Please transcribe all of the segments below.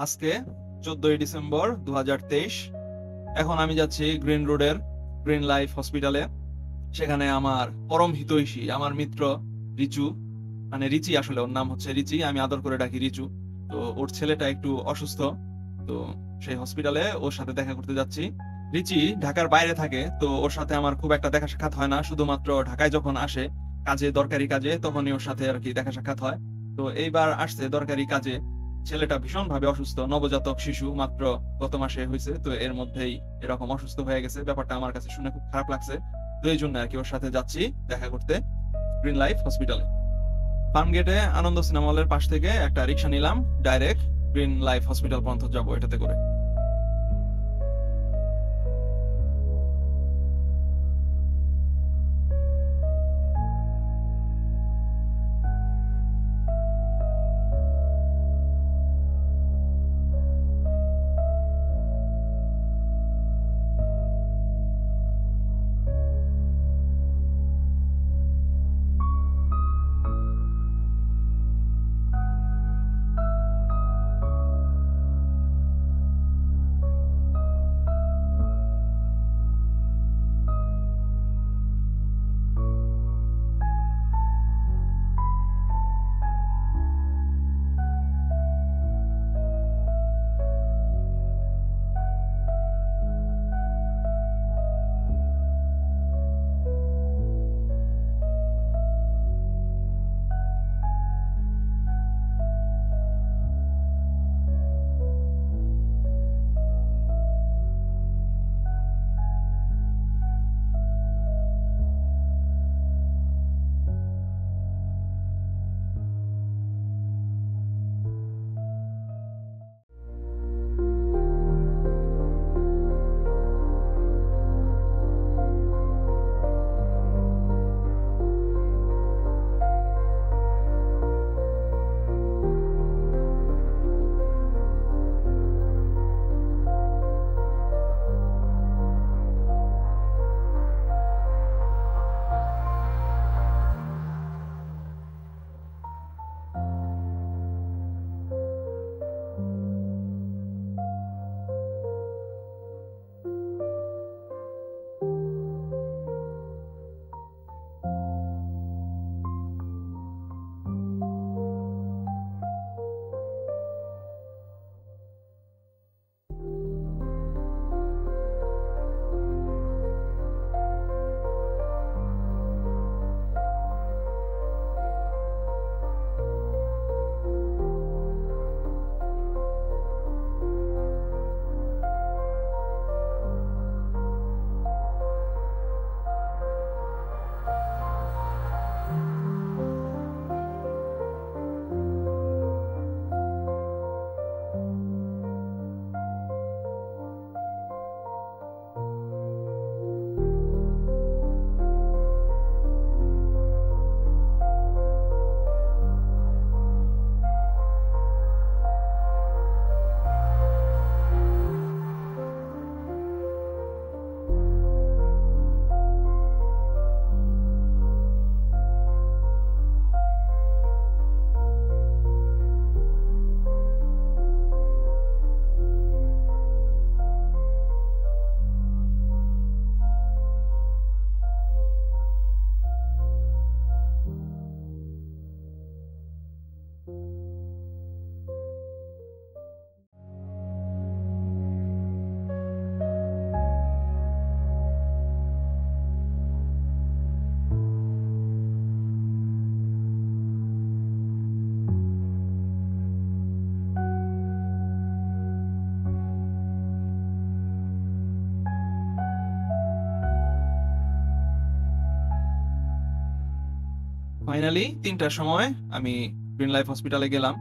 আজকে 14 ডিসেম্বর 2023। এখন আমি যাচ্ছি গ্রিন রোডের গ্রিন লাইফ হসপিটালে। সেখানে আমার পরম হিতৈষী আমার মিত্র রিচু, মানে রিচি, আসলে ওর নাম হচ্ছে রিচি, আমি আদর করে ডাকি রিচু। তো ওর ছেলেটা একটু অসুস্থ, তো সেই হসপিটালে ওর সাথে দেখা করতে যাচ্ছি। রিচি ঢাকার বাইরে থাকে, তো ওর সাথে আমার খুব একটা দেখা সাক্ষাৎ হয় না, শুধুমাত্র ঢাকায় যখন আসে কাজে, দরকারি কাজে, তখনই ওর সাথে আর কি দেখা সাক্ষাৎ হয়। তো এইবার আসছে দরকারি কাজে। ছেলেটা ভীষণ ভাবে অসুস্থ, নবজাতক শিশু, মাত্র গত মাসে হয়েছে, তো এর মধ্যেই এরকম অসুস্থ হয়ে গেছে। ব্যাপারটা আমার কাছে শুনে খুব খারাপ লাগছে। তো এই জন্য আর কি ওর সাথে যাচ্ছি দেখা করতে গ্রিন লাইফ হসপিটালে। ফার্ম গেটে আনন্দ সিনেমা হলের পাশ থেকে একটা রিক্সা নিলাম, ডাইরেক্ট গ্রিন লাইফ হসপিটাল পর্যন্ত যাবো এটাতে করে। ফাইনালি 3টার সময় আমি গ্রিন লাইফ হসপিটালে গেলাম।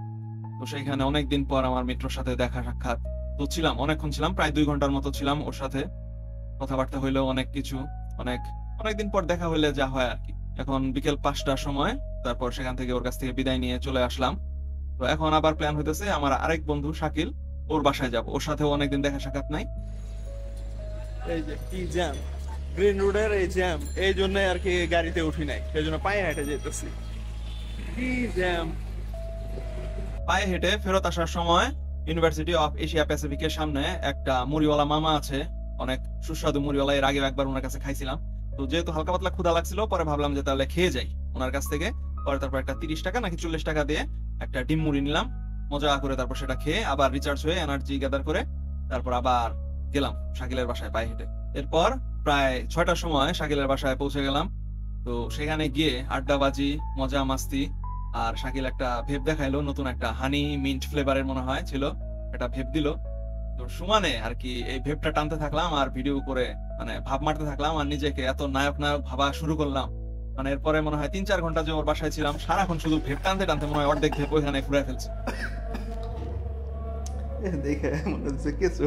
তো সেইখানে অনেকদিন পর আমার মিত্রর সাথে দেখা সাক্ষাৎ। তো ছিলাম, অনেকক্ষণ ছিলাম, প্রায় 2 ঘন্টার মতো ছিলাম ওর সাথে। কথাবার্তা হইলো অনেক কিছু, অনেক অনেকদিন পর দেখা হইলে যা হয় আর কি। এখন বিকেল 5টার সময়, তারপর সেখান থেকে ওর কাছ থেকে বিদায় নিয়ে চলে আসলাম। তো এখন আবার প্ল্যান হইতেছে আমার আরেক বন্ধু শাকিল, ওর বাসায় যাব, ওর সাথেও অনেকদিন দেখা সাক্ষাৎ নাই। এই যে কি জ্যাম, গ্রিন রোডের এই জ্যাম, এই জন্য আর কি গাড়িতে উঠি নাই, সেই জন্য পায়ে হেঁটে যেতেছি। কি জ্যাম! পায়ে হেঁটে ফেরত আসার সময় ইউনিভার্সিটি অফ এশিয়া প্যাসিফিকের সামনে একটা মুড়িওয়ালা মামা আছে, অনেক সুস্বাদু মুড়িওয়ালা। এর আগেও একবার ওনার কাছে খাইছিলাম। তো যেহেতু হালকা পাতলা ক্ষুধা লাগছিল, পরে ভাবলাম যে তাহলে খেয়ে যাই ওনার কাছ থেকে। পরে তারপর একটা 30 টাকা নাকি 40 টাকা দিয়ে একটা ডিম মুড়ি নিলাম, মজা করে। তারপর সেটা খেয়ে আবার রিচার্জ হয়ে এনার্জি গ্যাদার করে তারপর আবার গেলাম শাকিলের বাসায় পায়ে হেঁটে। এরপর প্রায় 6টার সময় শাকিলের বাসায় পৌঁছে গেলাম। তো সেখানে গিয়ে আড্ডাবাজি, মজা মাস্তি। আর শাকিল একটা ভেব দেখাইলো, নতুন একটা হানি মিন্ট ফ্লেভারের মনে হয় ছিল, একটা ভেব দিল। তো সমানে আর কি এই ভেবটা টানতে থাকলাম আর ভিডিও করে মানে ভাব মারতে থাকলাম, আর নিজেকে এত নায়ক নায়ক ভাবা শুরু করলাম। মানে এরপরে মনে হয় 3-4 ঘন্টা যে ওর বাসায় ছিলাম, সারাক্ষণ শুধু ভেব টানতে টানতে মনে হয় অর্ধেক ভেব ওইখানে ফুরাই ফেলছে। দেখে মনে হচ্ছে কিছু।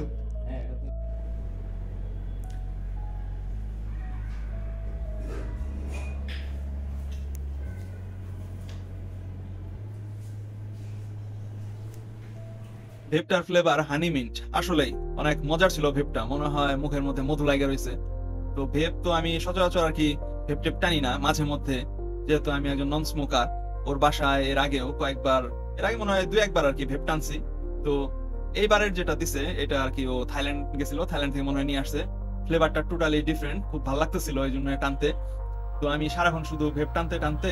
ভেবটার ফ্লেভার হানি মিন্ট, আসলেই অনেক মজার ছিল ভেবটা, মনে হয় মুখের মধ্যে মধু লাগে রয়েছে। তো ভেব তো আমি সচরাচর আর কি ভেব টেপ টানি না মাঝে মধ্যে, যেহেতু আমি একজন নন স্মোকার। ওর বাসায় এর আগেও কয়েকবার, এর আগে মনে হয় 2-1 বার আর কি ভেব টানছি। তো এইবারের যেটা দিছে এটা আর কি ও থাইল্যান্ড গেছিল, থাইল্যান্ড থেকে মনে হয় নিয়ে আসছে। ফ্লেভারটা টোটালি ডিফারেন্ট, খুব ভালো লাগতেছিল এই জন্য টানতে। তো আমি সারাক্ষণ শুধু ভেব টানতে টানতে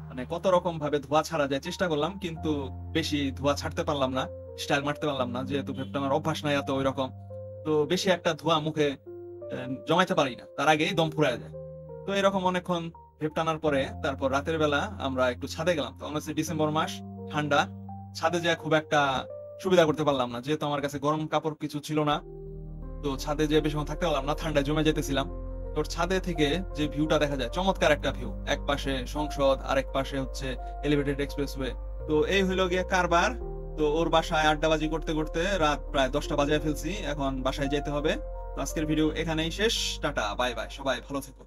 মানে কত রকম ভাবে ধোঁয়া ছাড়া যায় চেষ্টা করলাম, কিন্তু বেশি ধোঁয়া ছাড়তে পারলাম না, স্টাইল মারতে পারলাম না, যেহেতু ভেবটা আমার অভ্যাস নাই এত ওই রকম। তো বেশি একটা ধোঁয়া মুখে জমাইতে পারি না, তার আগেই দম ফুরায় যায়। তো এরকম অনেকক্ষণ ভেব টানার পরে তারপর রাতের বেলা আমরা একটু ছাদে গেলাম। তখন হচ্ছে ডিসেম্বর মাস, ঠান্ডা। ছাদে যেয়ে খুব একটা সুবিধা করতে পারলাম না, যেহেতু আমার কাছে গরম কাপড় কিছু ছিল না। তো ছাদে যে বেশিক্ষণ থাকতে পারলাম না, ঠান্ডায় জমে যেতেছিলাম। তোর ছাদে থেকে যে ভিউটা দেখা যায়, চমৎকার একটা ভিউ। এক পাশে সংসদ, আরেক পাশে হচ্ছে এলিভেটেড এক্সপ্রেসওয়ে। তো এই হইলো গিয়ে কারবার। তো ওর বাসায় আড্ডাবাজি করতে করতে রাত প্রায় 10টা বাজায় ফেলছি, এখন বাসায় যেতে হবে। তো আজকের ভিডিও এখানেই শেষ। টাটা, বাই বাই, সবাই ভালো থেকো।